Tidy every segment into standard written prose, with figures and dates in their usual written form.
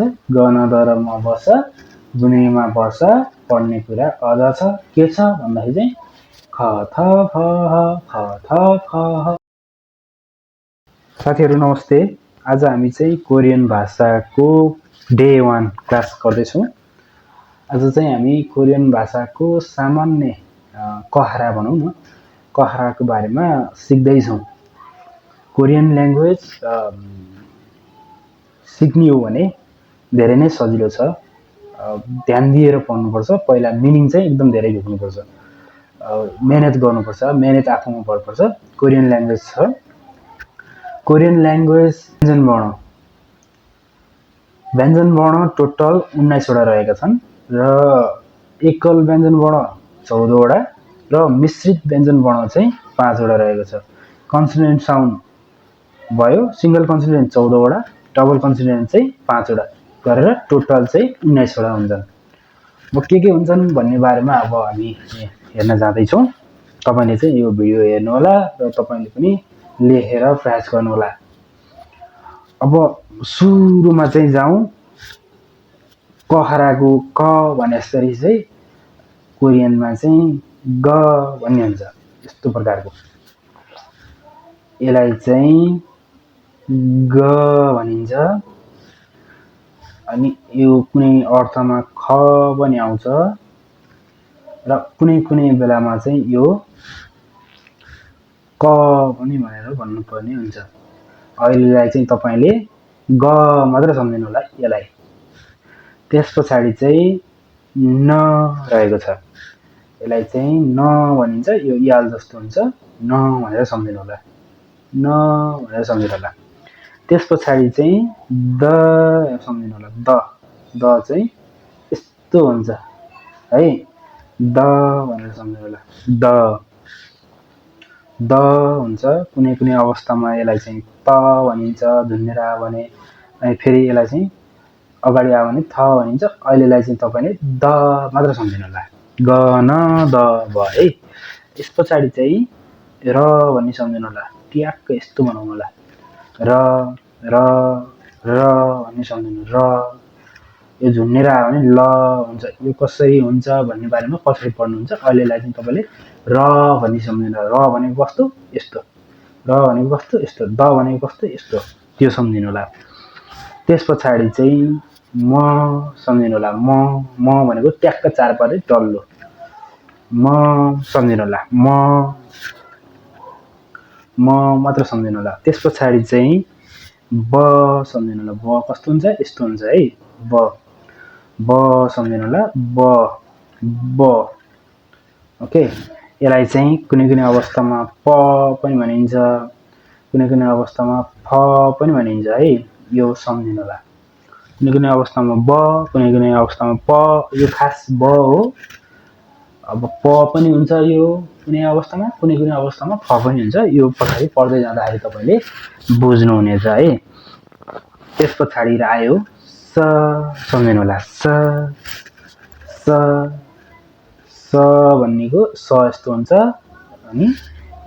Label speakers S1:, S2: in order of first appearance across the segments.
S1: गनदरमा बस गुनेमा बस पढ्ने कुरा अझ छ के छ भन्दाखेरि चाहिँ ख थ फ ह ख थ फ ह। साथीहरू नमस्ते। आज हामी चाहिँ कोरियन भाषाको डे 1 क्लास गर्दैछौँ। आज चाहिँ हामी कोरियन भाषाको सामान्य कहरा भनौँ न कहराको बारेमा सिक्दैछौँ। कोरियन ल्याङ्ग्वेज सिक्ने हो भने धेरै नै सजिलो छ। ध्यान दिएर पढ्नुपर्छ। पहिला मिनिङ चाहिँ एकदम धेरै बुझ्नुपर्छ, मेहनत गर्नुपर्छ, मेहनत आफूमा पर्नुपर्छ। कोरियन ल्याङ्ग्वेज छ। कोरियन ल्याङ्ग्वेज व्यञ्जन वर्ण टोटल 19 वटा रहेका छन् र एकल व्यञ्जन वर्ण 14 वटा र मिश्रित व्यञ्जन वर्ण चाहिँ 5 वटा रहेको छ। कन्सोनेन्ट साउन्ड भयो सिंगल कन्सोनेन्ट 14 वटा, डबल कन्सोनेन्ट चाहिँ 5 वटा गरेर टोटल चाहिँ 19 वटा हुन्छन्। अब के हुन्छन् भन्ने बारेमा अब हामी हेर्न जाँदैछौँ। तपाईले चाहिँ यो भिडियो हेर्नु होला र तपाईले पनि लेखेर प्रयास गर्नु होला। अब सुरुमा चाहिँ जाउँ। कहराको क भने जसरी चाहिँ कोरियनमा चाहिँ ग भन्ने हुन्छ। यस्तो प्रकारको यसलाई चाहिँ ग भनिन्छ। अनि यो कुनै अर्थमा ख पनि आउँछ र कुनै कुनै बेलामा चाहिँ यो क पनि भनेर भन्नुपर्ने हुन्छ। अहिलेलाई चाहिँ तपाईले ग मात्र सम्झिनु होला यसलाई। त्यसपछि चाहिँ न रहेको छ। यसलाई चाहिँ न भनिन्छ। यो याल जस्तो हुन्छ। न भनेर सम्झिनु होला। न भनेर सम्झिनु होला। त्यसपछि चाहिँ द सम्झिनु होला। द चाहिँ यस्तो हुन्छ है। द भनेर सम्झिनु होला। द हुन्छ। कुनै कुनै अवस्थामा यसलाई चाहिँ त भनिन्छ, झुन्नेरा भने, अनि फेरि यसलाई चाहिँ अगाडि आयो भने थ भनिन्छ। अहिलेलाई चाहिँ तपाईले द मात्र सम्झिनु होला। ग न द भ है। त्यसपछि चाहिँ र भन्ने सम्झिनु होला। ट्याक्क यस्तो बनाउनु होला। र भन्ने सम्झिनु। र यो झुन्नेरा आयो भने ल हुन्छ। यो कसरी हुन्छ भन्ने बारेमा पछाडि पढ्नुहुन्छ। अहिलेलाई चाहिँ तपाईले र भन्ने सम्झिनु होला। र भनेको कस्तो यस्तो, र भनेको कस्तो यस्तो, द भनेको कस्तो यस्तो, त्यो सम्झिनु होला। त्यसपछि चाहिँ म सम्झिनु होला। म भनेको ट्याक्क चार पारे डल्लो। म सम्झिनु होला। म मात्र सम्झिनु होला। त्यसपछि चाहिँ ब सम्झिनु होला। ब कस्तो हुन्छ यस्तो हुन्छ है। ब सम्झिनु होला। ब ओके। यसलाई चाहिँ कुनै कुनै अवस्थामा प पनि भनिन्छ, कुनै कुनै अवस्थामा फ पनि भनिन्छ है। यो सम्झिनु होला। कुनै कुनै अवस्थामा ब, कुनै कुनै अवस्थामा प। यो खास ब हो। अब प पनि हुन्छ यो कुनै अवस्थामा, कुनै कुनै अवस्थामा फ पनि हुन्छ। यो पछाडि पढ्दै जाँदाखेरि तपाईले बुझ्नुहुनेछ है। त्यसपछि आयो स सम्झिनु होला। स भन्नेको स यस्तो हुन्छ। अनि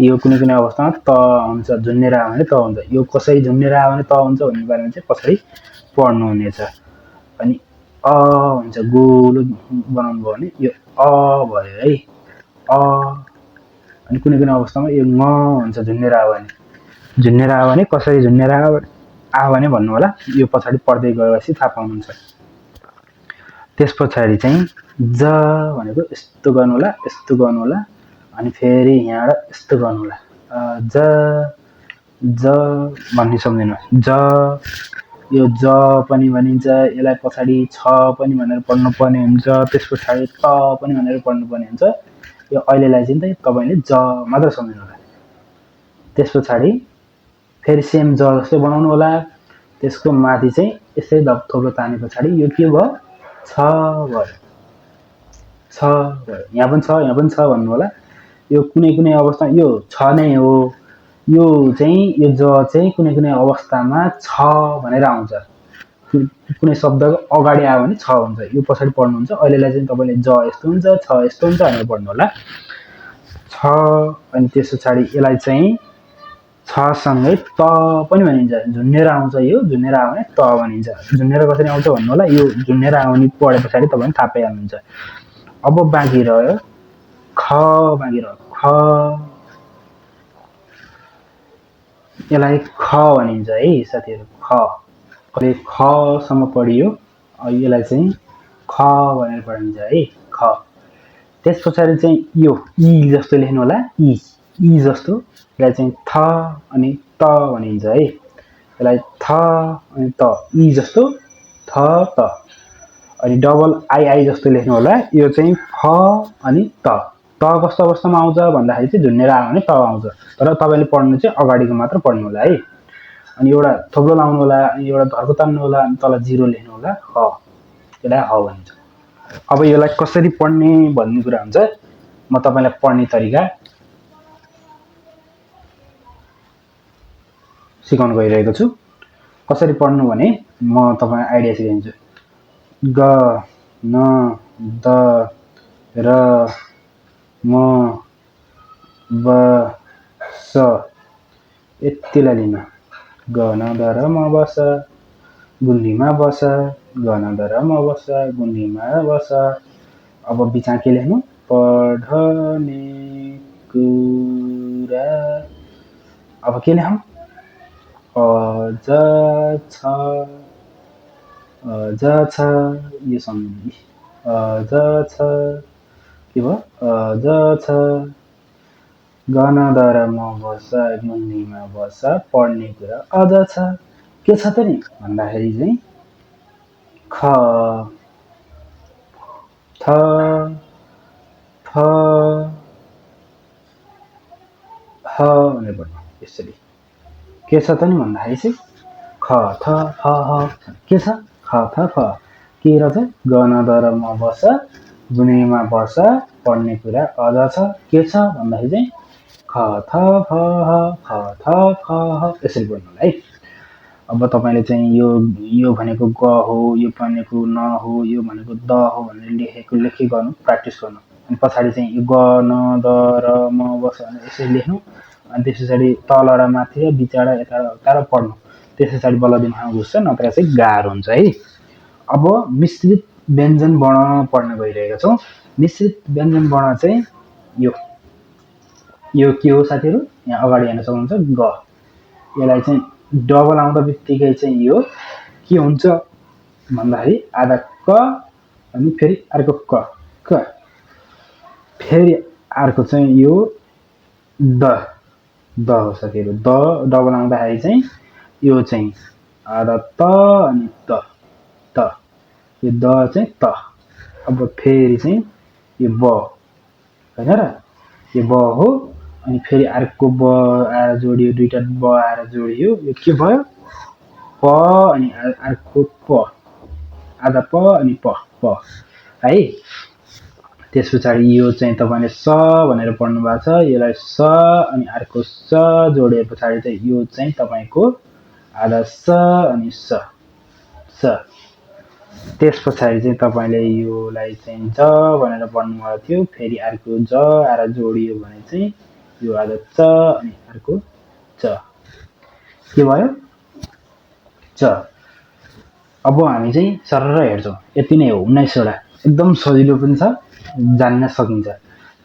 S1: यो कुनै कुनै अवस्थामा त हुन्छ। झुन्नेरा भने त हुन्छ। यो कसरी झुन्नेरा भने त हुन्छ भन्ने बारेमा चाहिँ पछाडि पढ्नुहुनेछ। अनि अ हुन्छ। गोलो बनाउनु भयो भने यो अ भयो है। अनि कुनै कुनै अवस्थामा यो न हुन्छ। झुन्नेरा आयो भने कसरी झुन्नेरा आयो भने भन्नु होला। यो पछाडि पढ्दै गएपछि थाहा पाउनुहुन्छ। त्यसपछि चाहिँ ज भनेको यस्तो गर्नु होला, यस्तो गर्नु होला, अनि फेरि यहाँबाट यस्तो गर्नु होला। ज भन्ने सम्झिनु। यो ज पनि भनिन्छ। यसलाई पछाडि छ पनि भनेर पढ्नुपर्ने हुन्छ। त्यसपछि त पनि भनेर पढ्नुपर्ने हुन्छ। यो अहिलेलाई चाहिँ तपाईले ज मात्र सम्झिनु होला। त्यसपछि फेरि सेम ज जस्तो बनाउनु होला। त्यसको माथि चाहिँ यसै थोप्रो ताने पछाडि यो के भयो छ भयो। यहाँ पनि छ भन्नु होला। यो कुनै कुनै अवस्थामा यो छ नै हो। यो ज चाहिँ कुनै कुनै अवस्थामा छ भनेर आउँछ। कुनै शब्दको अगाडि आयो भने छ हुन्छ। यो पछाडि पढ्नुहुन्छ। अहिलेलाई चाहिँ तपाईले ज यस्तो हुन्छ, छ यस्तो हुन्छ भनेर पढ्नु होला। छ अनि त्यस पछाडि यसलाई चाहिँ छ सँगै त पनि भनिन्छ झुन्नेर आउँछ यो झुन्नेर आयो भने त भनिन्छ झुन्नेर कसरी आउँछ भन्नु होला यो झुन्नेर आउने पढे पछाडि तपाईले थाहा पाइहाल्नुहुन्छ अब बाँकी रह्यो ख बाँकी रह्यो ख यसलाई ख भनिन्छ है साथीहरु ख कहिले ख सम्म पढियो यसलाई चाहिँ ख भनेर पढिन्छ है ख त्यसपछि चाहिँ यो इ जस्तो लेख्नु होला इ जस्तो यसलाई चाहिँ थ अनि त भनिन्छ है यसलाई थ अनि त इ जस्तो थ त अनि डबल आई जस्तो लेख्नु होला यो चाहिँ फ अनि त कस्तो अवस्थामा आउँछ भन्दाखेरि चाहिँ झुन्नेर आयो भने त आउँछ तर तपाईले पढ्नु चाहिँ अगाडिको मात्र पढ्नु होला है अनि एउटा थोप्लो लाउनु होला अनि एउटा धर्को तान्नु होला अनि तल जिरो लेख्नु होला ह यसलाई ह भनिन्छ अब यसलाई कसरी पढ्ने भन्ने कुरा हुन्छ म तपाईलाई पढ्ने तरिका सिकाउन गइरहेको छु कसरी पढ्नु भने म तपाईलाई आइडिया सिकाइदिन्छु ग न द र म ब स यतिलाई लिन ग न द र म बस गुन्धीमा बस ग न द र म बस गुन्धीमा बस अब बिचमा के लेख्नु पढ्ने कुरा अब के लेखौं अझ छ यो सम्झिनु अझ छ के भयो अझ छ गन दर म बस गुन्धीमा बस पढ्ने कुरा अझ छ के छ त नि भन्दाखेरि चाहिँ ख थ फ ह भनेर पढ्नु यसरी के छ त नि भन्दाखेरि चाहिँ ख थ फ ह के छ ख थ फ के रहेछ गन दर म बस गुन्धीमा बस पढ्ने कुरा अझ छ के छ भन्दाखेरि चाहिँ ख थ फ ह ख थ फ ह यसरी पढ्नु होला है अब तपाईले चाहिँ यो भनेको ग हो यो भनेको न हो यो भनेको द हो भनेर लेखी गर्नु प्र्याक्टिस गर्नु अनि पछाडी चाहिँ यो ग न द र म बस भनेर यसरी लेख्नु अनि त्यसपछि तल र माथि र बिचरा यता उता पढ्नु त्यसपछि बल्ल दिमागमा घुस्छ नत्र चाहिँ गाह्रो हुन्छ है अब मिश्रित व्यञ्जन वर्ण पढ्न गइरहेका छौं मिश्रित व्यञ्जन वर्ण चाहिँ यो के हो साथीहरु यहाँ अगाडि हेर्न सक्नुहुन्छ ग यसलाई चाहिँ डबल आउँदा बित्तिकै चाहिँ यो के हुन्छ भन्दाखेरि आधा क अनि फेरि अर्को क फेरि अर्को चाहिँ यो द हो साथीहरु द डबल आउँदाखेरि चाहिँ यो चाहिँ आधा त अनि त यो द चाहिँ त अब फेरि चाहिँ यो ब हैन र यो ब हो अनि फेरि अर्को ब आएर जोडियो दुईटा ब आएर जोडियो यो के भयो प अनि अर्को प आधा प अनि प है त्यसपछि यो चाहिँ तपाईले स भनेर पढ्नु भएको छ यसलाई स अनि अर्को स जोडे पछाडी चाहिँ यो चाहिँ तपाईको आधा स अनि स त्यसपछि चाहिँ तपाईले योलाई चाहिँ ज भनेर पढ्नु भएको थियो फेरि अर्को ज आएर जोडियो भने चाहिँ यो आधा च अनि अर्को च के भयो च अब हामी चाहिँ सरर हेर्छौं यति नै हो 19 वटा एकदम सजिलो पनि छ जान्न सकिन्छ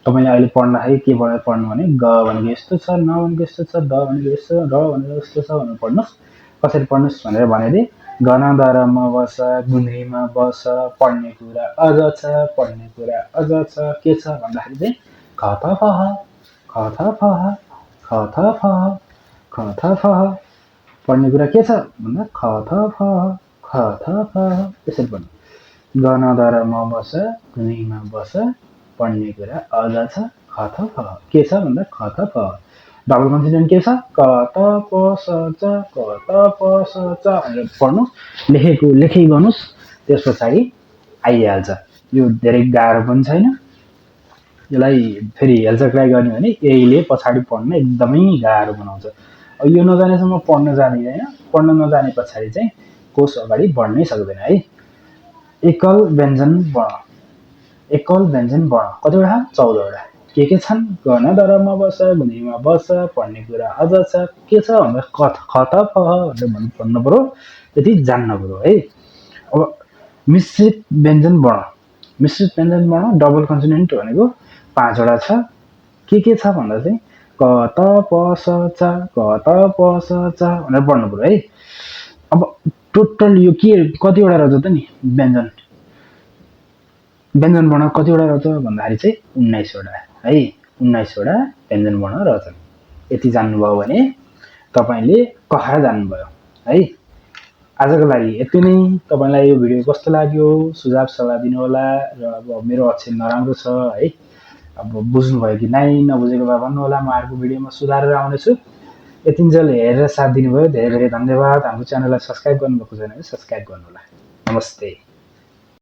S1: तपाईले अहिले पढ्दाखेरि के भनेर पढ्नु भने ग भनेको यस्तो छ न भनेको यस्तो छ द भनेको यस्तो र भनेको यस्तो छ भनेर पढ्नुस् कसरी पढ्नुस् भनेर भनेले गन दर म बस गुन्धीमा बस पढ्ने कुरा अझ छ पढ्ने कुरा अझ छ के छ भन्दाखेरि चाहिँ ख थ फ ह ख थ फ ह ख थ फ ह ख थ फ ह पढ्ने कुरा के छ भन्दा ख थ फ ह ख थ फ ह यसरी पढ्नु गन दर म बस गुन्धीमा बस पढ्ने कुरा अझ छ ख थ फ ह के छ भन्दा ख थ फ ह डबल कन्सिडेन्ट के छ क त प स च क त प स च भनेर पढ्नु लेखै गर्नुस् त्यसपछि आइहाल्छ यो धेरै गाह्रो पनि छैन यसलाई फेरि हेल्चर ट्राई गर्ने भने यहीले पछाडी पढ्न एकदमै गाह्रो बनाउँछ अब यो नजानेसम्म पढ्न जानिदैन पढ्न नजाने पछाडी चाहिँ कोष अगाडि बढ्नै सक्दैन है एकल व्यञ्जन वर्ण कतिवटा 14 वटा के छन् गन दरमा बस गुनीमा बस पढ्ने कुरा अझ छ के छ भन्दा खत फ भनेर भन्नु पर्यो त्यति जान्न पर्यो है। अब मिश्रित व्यञ्जन वर्ण डबल कन्सोनेन्ट भनेको 5 वटा छ के छ भन्दा चाहिँ क त प स च भनेर पढ्नु पर्यो है। अब टोटल यो के कतिवटा रहेछ त नि व्यञ्जन वर्ण कतिवटा रहेछ भन्दाखेरि चाहिँ 19 वटा है। 19 वटा व्यञ्जन वर्ण रहेछन्। यति जान्नुभयो भने तपाईले कखरा जान्नुभयो है। आजको लागि यति नै। तपाईलाई यो भिडियो कस्तो लाग्यो सुझाव सल्लाह दिनु होला। र अब मेरो अक्षर नराम्रो छ है, अब बुझ्नु भयो कि नै नबुझेको भए भन्नु होला, म अर्को भिडियोमा सुधारेर आउने छु। यतिन्जेल हेरेर साथ दिनुभयो धेरै धेरै धन्यवाद। हाम्रो च्यानललाई सब्स्क्राइब गर्नुभएको छैन भने सब्स्क्राइब गर्नु होला। नमस्ते।